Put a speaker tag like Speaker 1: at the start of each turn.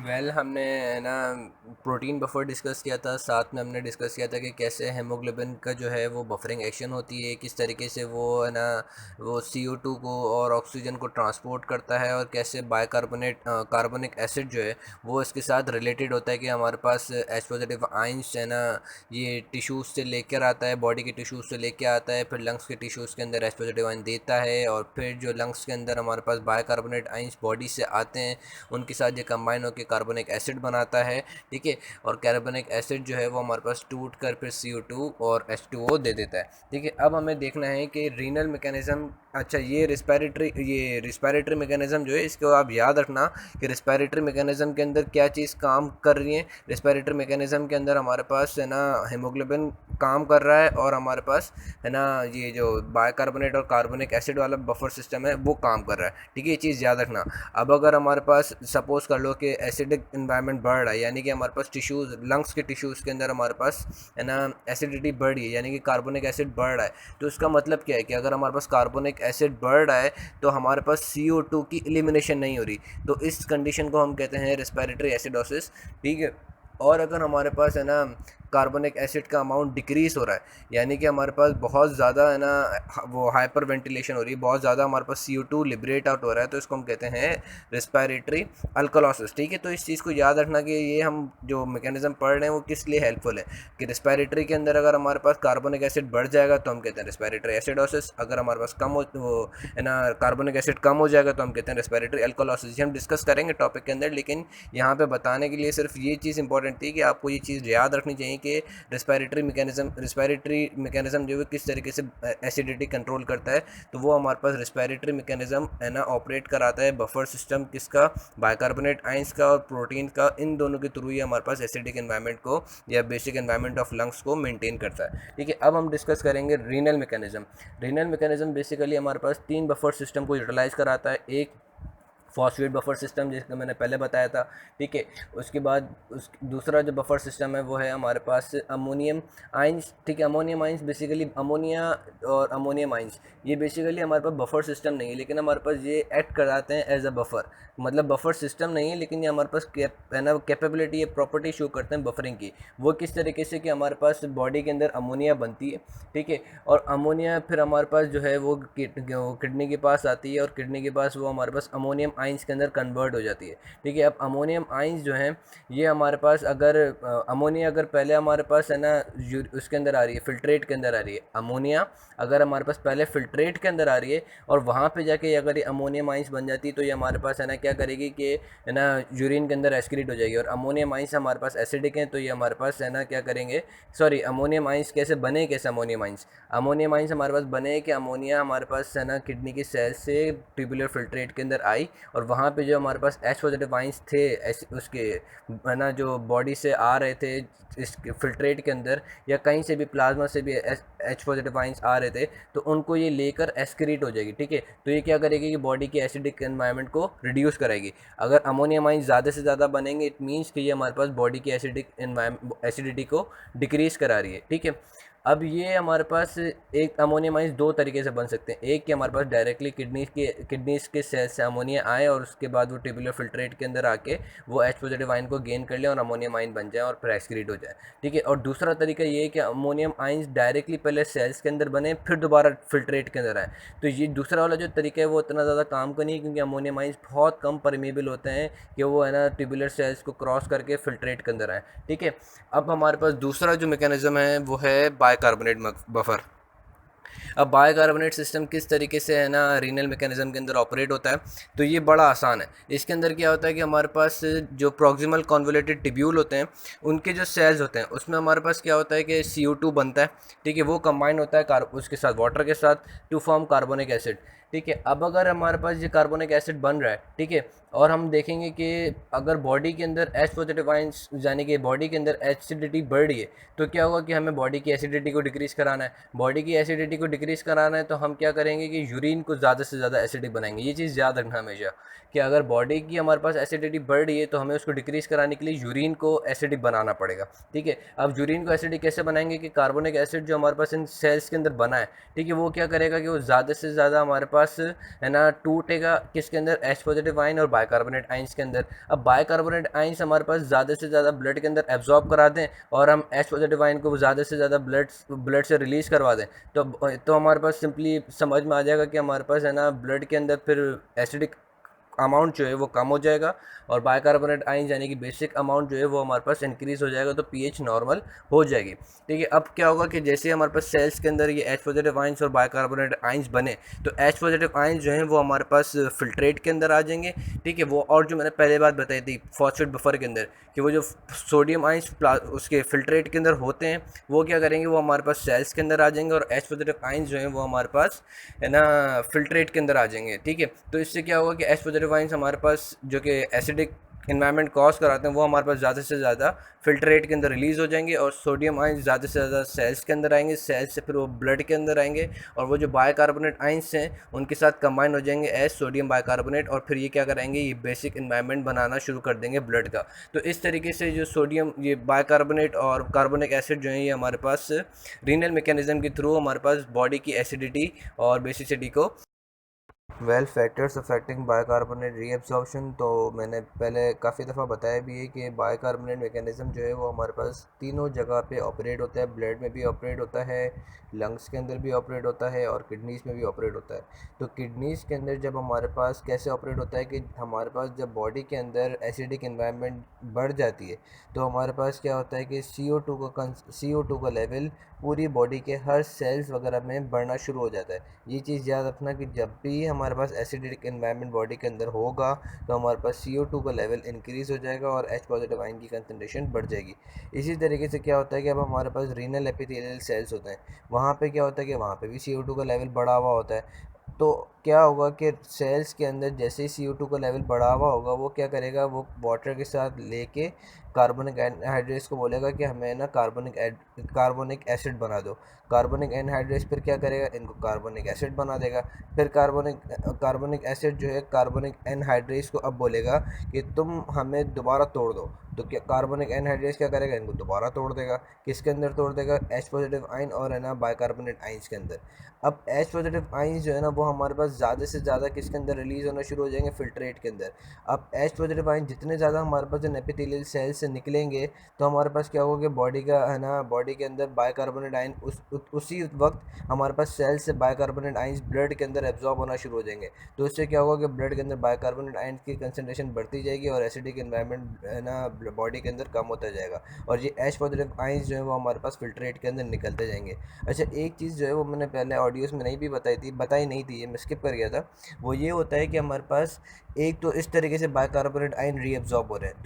Speaker 1: हमने है ना प्रोटीन बफर डिस्कस किया था। साथ में हमने डिस्कस किया था कि कैसे हेमोग्लोबिन का जो है वो बफरिंग एक्शन होती है, किस तरीके से वो है ना वो CO2 को और ऑक्सीजन को ट्रांसपोर्ट करता है, और कैसे बाइकार्बोनेट कार्बोनिक एसिड जो है वो इसके साथ रिलेटेड होता है कि हमारे पास एच पॉजिटिव आइंस है ना ये टिश्यूज़ से लेकर आता है, बॉडी के टिश्यूज़ से लेकर आता है, फिर लंग्स के टिश्यूज़ के अंदर एच पॉजिटिव आइन देता है, और फिर जो लंग्स के अंदर हमारे पास बाइकार्बोनेट आइंस बॉडी से आते हैं उनके साथ ये कंबाइन होकर कार्बोनिक एसिड बनाता है। ठीक है। और कार्बोनिक एसिड जो है वो हमारे पास टूट कर फिर CO2 और H2O दे देता है। ठीक है। अब हमें देखना है कि रीनल मैकेनिज्म, अच्छा ये रिस्पायरेटरी मैकेनिज्म जो है इसको आप याद रखना कि रिस्पायरेटरी मैकेनिज्म के अंदर क्या चीज़ काम कर रही है। रिस्पायरेटरी मैकेनिज्म के अंदर हमारे पास है ना हीमोग्लोबिन काम कर रहा है, और हमारे पास है ना ये जो बाइकार्बोनेट और कार्बोनिक एसिड वाला बफर सिस्टम है वो काम कर रहा है। ठीक है, ये चीज़ याद रखना। अब अगर हमारे पास सपोज़ कर लो कि एसिडिक इन्वायरमेंट बढ़ रहा है, यानी कि हमारे पास टिश्यूज़, लंग्स के टिश्यूज़ के अंदर हमारे पास है ना एसिडिटी बढ़ रही है, यानी कि कार्बोनिक एसिड बढ़ रहा है, तो इसका मतलब क्या है कि अगर हमारे पास कार्बोनिक एसिड बढ़ रहा है तो हमारे पास CO2 की एलिमिनेशन नहीं हो रही, तो इस कंडीशन को हम कहते हैं रेस्पिरेटरी एसिडोसिस। ठीक है। और अगर हमारे पास है ना कार्बोनिक एसिड का अमाउंट डिक्रीज़ हो रहा है, यानी कि हमारे पास बहुत ज़्यादा है ना वो हाइपर वेंटिलेशन हो रही है, बहुत ज़्यादा हमारे पास CO2 लिबरेट आउट हो रहा है, तो इसको हम कहते हैं रेस्पिरेटरी अल्कलॉसिस। ठीक है। तो इस चीज़ को याद रखना कि ये हम जो मैकेनिज्म पढ़ रहे हैं वो किस लिए हेल्पफुल है, कि रेस्पिरेटरी के अंदर अगर हमारे पास कार्बोनिक एसिड बढ़ जाएगा तो हम कहते हैं रेस्पिरेटरी एसिडोसिस, अगर हमारे पास कम हो वो है ना कार्बोनिक एसिड कम हो जाएगा तो हम कहते हैं रेस्पिरेटरी अल्कलॉसिस। ये हम डिस्कस करेंगे टॉपिक के अंदर, लेकिन यहाँ पे बताने के लिए सिर्फ ये चीज़ इंपॉर्टेंट थी कि आपको ये चीज़ याद रखनी चाहिए कि रिस्पायरेटरी मैकेनिज्म जो है किस तरीके से एसिडिटी कंट्रोल करता है। तो वो हमारे पास रिस्पायरेटरी मैकेनिज्म है ना ऑपरेट कराता है बफर सिस्टम किसका, बाइकार्बोनेट आइंस का और प्रोटीन का, इन दोनों के थ्रू ही हमारे पास एसिडिक एनवायरनमेंट को या बेसिक एनवायरनमेंट ऑफ लंग्स को मेंटेन करता है। ठीक है। अब हम डिस्कस करेंगे renal mechanism. Renal mechanism basically हमारे पास 3 बफर सिस्टम को यूटिलाइज कराता है। एक फॉस्फेट बफर सिस्टम जिसका मैंने पहले बताया था। ठीक है। उसके बाद उस दूसरा जो बफर सिस्टम है वो है हमारे पास अमोनियम आइंस। ठीक है। अमोनियम आइंस बेसिकली अमोनिया और अमोनियम आइंस ये बेसिकली हमारे पास बफर सिस्टम नहीं है, लेकिन हमारे पास ये एक्ट कराते हैं एज अ बफर, मतलब बफर सिस्टम नहीं है लेकिन ये हमारे पास है ना कैपेबिलिटी, ये प्रॉपर्टी शो करते हैं बफरिंग की। वो किस तरीके से कि हमारे पास बॉडी के अंदर अमोनिया बनती है। ठीक है। और अमोनिया फिर हमारे पास जो है वो किडनी के पास आती है, और किडनी के पास वो हमारे पास अमोनियम आइंस के अंदर कन्वर्ट हो जाती है। ठीक है। अब अमोनियम आइंस जो हैं ये हमारे पास अगर अमोनिया अगर पहले हमारे पास है ना उसके अंदर आ रही है, फिल्ट्रेट के अंदर आ रही है, अमोनिया अगर हमारे पास पहले फिल्ट्रेट के अंदर आ रही है और वहाँ पे जाके अगर ये अमोनियम आइंस बन जाती है तो ये हमारे पास है ना क्या करेगी कि है ना यूरिन के अंदर एस्क्रीट हो जाएगी, और अमोनियम आइंस हमारे पास एसिडिक हैं तो ये हमारे पास है ना क्या करेंगे, सॉरी अमोनियम आइंस कैसे बने, कैसे अमोनियम आइंस, अमोनियम आइंस हमारे पास बने कि अमोनिया हमारे पास है ना किडनी की सेल से ट्यूबुलर फिल्ट्रेट के अंदर आई, और वहाँ पे जो हमारे पास एच पॉजिटिव आइंस थे उसके है ना जो बॉडी से आ रहे थे इस फिल्ट्रेट के अंदर, या कहीं से भी प्लाज्मा से भी एच पॉजिटिव आइंस आ रहे थे, तो उनको ये लेकर एस्क्रीट हो जाएगी। ठीक है। तो ये क्या करेगी कि बॉडी की एसिडिक एनवायरनमेंट को रिड्यूस कराएगी। अगर अमोनियम आइंस ज़्यादा से ज़्यादा बनेंगे इट मीन्स कि ये हमारे पास बॉडी की एसिडिटी को डिक्रीज़ करा रही है। ठीक है। अब ये हमारे पास एक अमोनियम आइंस दो तरीके से बन सकते हैं। एक कि हमारे पास डायरेक्टली किडनीज के सेल से अमोनिया आए और उसके बाद वो ट्यूबुलर फिल्ट्रेट के अंदर आके वो एच पॉजिटिव आइन को गेन कर ले और अमोनियम आइन बन जाए और फिर एक्सक्रीट हो जाए। ठीक है। और दूसरा तरीका ये है कि अमोनियम आइंस डायरेक्टली पहले सेल्स के अंदर बने फिर दोबारा फिल्ट्रेट के अंदर आए। तो ये दूसरा वाला जो तरीका है वो इतना ज़्यादा काम का नहीं है, क्योंकि अमोनियम आइंस बहुत कम परमेबल होते हैं कि वो है ना ट्यूबुलर सेल्स को क्रॉस करके फिल्ट्रेट के अंदर आए। ठीक है। अब हमारे पास दूसरा जो मैकेनिज्म है वो है बाइकार्बोनेट बफर। अब बाइकार्बोनेट सिस्टम किस तरीके से है ना रीनल मैकेनिज्म के अंदर ऑपरेट होता है, तो ये बड़ा आसान है। इसके अंदर क्या होता है कि हमारे पास जो प्रॉक्सिमल कॉन्वोल्यूटेड टिब्यूल होते हैं उनके जो सेल्स होते हैं उसमें हमारे पास क्या होता है कि CO2 बनता है। ठीक है। वो कंबाइन होता है उसके साथ वाटर के साथ टू फॉर्म कार्बोनिक एसिड। ठीक है। अब अगर हमारे पास ये कार्बोनिक एसिड बन रहा है, ठीक है, और हम देखेंगे कि अगर बॉडी के अंदर एच पॉजिटिव आइंस यानी कि बॉडी के अंदर एसिडिटी बढ़ रही है, तो क्या होगा कि हमें बॉडी की एसिडिटी को डिक्रीज़ कराना है। बॉडी की एसिडिटी को डिक्रीज़ कराना है तो हम क्या करेंगे कि यूरिन को ज़्यादा से ज़्यादा एसिडिक बनाएंगे। ये चीज़ याद रखना हमेशा कि अगर बॉडी की हमारे पास एसिडिटी बढ़ रही है तो हमें उसको डिक्रीज़ कराने के लिए यूरिन को एसिडिक बनाना पड़ेगा। ठीक है। अब यूरिन को एसिडिक कैसे बनाएंगे कि कार्बोनिक एसिड जो हमारे पास इन सेल्स के अंदर बना है, ठीक है, वो क्या करेगा कि वो ज़्यादा से ज़्यादा हमारे पास है ना टूटेगा किसके अंदर, H पॉजिटिव आइन और बाइकार्बोनेट आइंस के अंदर। अब बाइकार्बोनेट आइंस हमारे पास ज़्यादा से ज़्यादा ब्लड के अंदर एब्जॉर्ब करा दें और हम H पॉजिटिव आइन को ज़्यादा से ज़्यादा ब्लड से रिलीज़ करवा दें, तो हमारे पास सिंपली समझ में आ जाएगा कि हमारे पास है ना ब्लड के अंदर फिर एसिडिक अमाउंट जो है वो कम हो जाएगा और बाइकार्बोनेट आयन यानी कि बेसिक अमाउंट जो है वो हमारे पास इंक्रीज़ हो जाएगा, तो पीएच नॉर्मल हो जाएगी। ठीक है, अब क्या होगा कि जैसे हमारे पास सेल्स के अंदर ये H पॉजिटिव आयंस और बाइकार्बोनेट आयंस बने, तो H पॉजिटिव आयंस जो हैं वो हमारे पास फिल्ट्रेट के अंदर आ जाएंगे। ठीक है, वो और जो मैंने पहले बात बताई थी फॉस्फेट बफर के अंदर कि वो जो सोडियम आयंस उसके फिल्ट्रेट के अंदर होते हैं वो क्या करेंगे, वो हमारे पास सेल्स के अंदर आ जाएंगे और H पॉजिटिव आयंस जो हैं वो हमारे पास है ना फिल्ट्रेट के अंदर आ जाएंगे। ठीक है, तो इससे क्या होगा कि H पॉजिटिव आयंस हमारे पास जो कि एसिडिक इन्वायरमेंट कॉज कराते हैं वो हमारे पास ज़्यादा से ज़्यादा फिल्ट्रेट के अंदर रिलीज़ हो जाएंगे और सोडियम आयंस ज़्यादा से ज़्यादा सेल्स के अंदर आएंगे, सेल्स से फिर वो ब्लड के अंदर आएंगे और वो जो बाइकार्बोनेट आयंस हैं उनके साथ कंबाइन हो जाएंगे एज सोडियम बाइकार्बोनेट और फिर ये क्या करेंगे, ये बेसिक इन्वायरमेंट बनाना शुरू कर देंगे ब्लड का। तो इस तरीके से जो सोडियम ये बाइकार्बोनेट और कार्बोनिक एसिड जो है ये हमारे पास रीनल मैकेनिज्म के थ्रू हमारे पास बॉडी की एसिडिटी और बेसिसिटी को फैक्टर्स अफेक्टिंग बाइकार्बोनेट रीअब्जॉर्प्शन, तो मैंने पहले काफ़ी दफ़ा बताया भी है कि बाइकार्बोनेट मैकेनिज़्म जो है वो हमारे पास तीनों जगह पे ऑपरेट होता है। ब्लड में भी ऑपरेट होता है, लंग्स के अंदर भी ऑपरेट होता है और किडनीज़ में भी ऑपरेट होता है। तो किडनीज़ के अंदर जब हमारे पास कैसे ऑपरेट होता है कि हमारे पास जब बॉडी के अंदर एसिडिक इन्वायरमेंट बढ़ जाती है तो हमारे पास क्या होता है कि CO2 का लेवल पूरी बॉडी के हर सेल्स वगैरह में बढ़ना शुरू हो जाता है। ये चीज़ याद रखना कि जब भी हमारे पास एसिडिक एनवायरनमेंट बॉडी के अंदर होगा तो हमारे पास CO2 का लेवल इंक्रीज़ हो जाएगा और H पॉजिटिव आयन की कंसनट्रेशन बढ़ जाएगी। इसी तरीके से क्या होता है कि अब हमारे पास रीनल एपिथेलियल सेल्स होते हैं, वहाँ पे क्या होता है कि वहाँ पे भी CO2 का लेवल बढ़ा हुआ होता है। तो क्या होगा कि सेल्स के अंदर जैसे ही CO2 का लेवल बढ़ा हुआ होगा वो क्या करेगा, वो वाटर के साथ लेके कार्बनिक एनहाइड्रेट्स को बोलेगा कि हमें ना कार्बोनिक एसिड बना दो। कार्बनिक एनहाइड्रेट्स फिर क्या करेगा, इनको कार्बोनिक एसिड बना देगा। फिर कार्बोनिक एसिड जो है कार्बनिक एनहाइड्रेट्स को अब बोलेगा कि तुम हमें दोबारा तोड़ दो। तो क्या कार्बनिक एनहाइड्रेट्स क्या करेगा, इनको दोबारा तोड़ देगा। किसके अंदर तोड़ देगा, H पॉजिटिव आइन और है ना बाइकार्बोनेट आइंस के अंदर। अब H पॉजिटिव आइंस जो है ना वो हमारे पास ज़्यादा से ज़्यादा किसके अंदर रिलीज़ होना शुरू हो जाएंगे, फिल्ट्रेट के अंदर। अब H पॉजिटिव आइंस जितने ज़्यादा हमारे पास एपिथेलियल सेल से निकलेंगे तो हमारे पास क्या होगा कि बॉडी का है ना बॉडी के अंदर बाइकार्बोनेट आइन उसी वक्त हमारे पास सेल से बाइकार्बोनेट आइंस ब्लड के अंदर एब्जॉर्ब होना शुरू हो जाएंगे। तो इससे क्या होगा कि ब्लड के अंदर बाइकार्बोनेट आइंस की कंसनट्रेशन बढ़ती जाएगी और एसिडिक इन्वायरमेंट है ना बॉडी के अंदर कम होता जाएगा और ये H पॉजिटिव आइंस जो है वो हमारे पास फिल्ट्रेट के अंदर निकलते जाएंगे। अच्छा, एक चीज़ जो है वो मैंने पहले ऑडियोज़ में नहीं भी बताई नहीं थी, ये मैं स्किप कर गया था। वो ये होता है कि हमारे पास एक तो इस तरीके से बाइकार्बोनेट आयन रीअब्जॉर्ब हो रहे हैं।